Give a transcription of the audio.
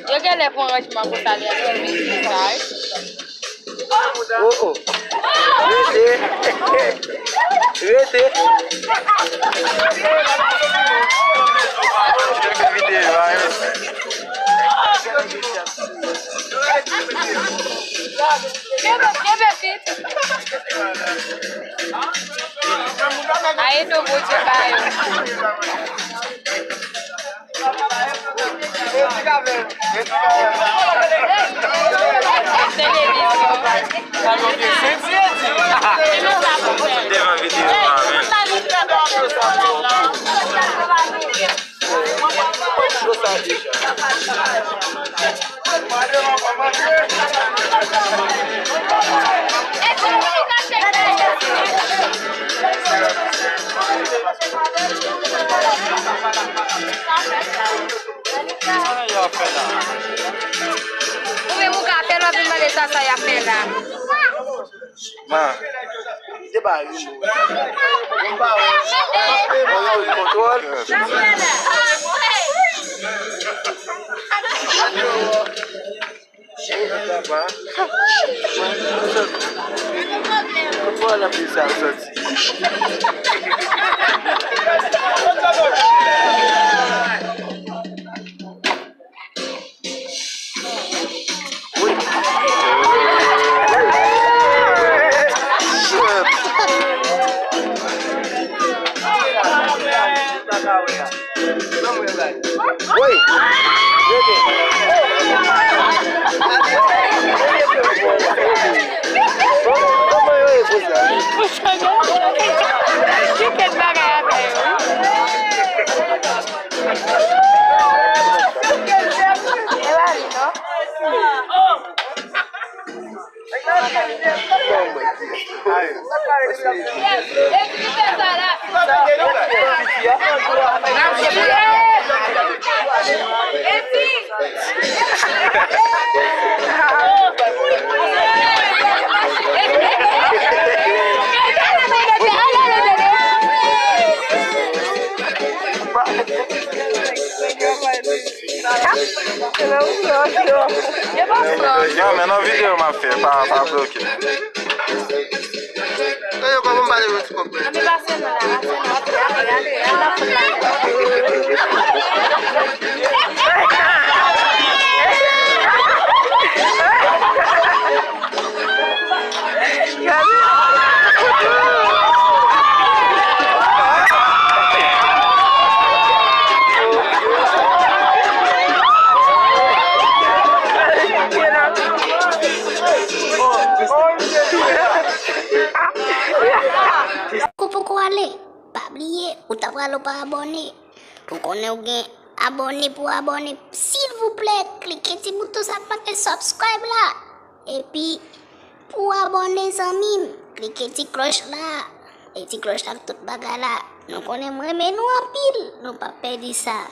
Yo gen le pou anrejman pou sa li a gen mesaj. Oh. Rete. Kebe fit. Aí do bote bayo. Ou ka fe la bin male sa ya fe la. Ma. De ba yi. Control. Control la pizza sorti. Yo, men an video ma fe, pa bloke. Yo kwa mbale woti komple. Ami basen na Poko ale, pas oublier, ou t'as pas abonné. Pour qu'on ait bien abonné pour abonner, s'il vous plaît, cliquez sur le bouton subscribe là. Et puis, pour abonner amis, cliquez sur cloche là. Et sur cloche là, toute bagarre là. Nous connaissons moins, mais nous en pile, nous pas perdre ça.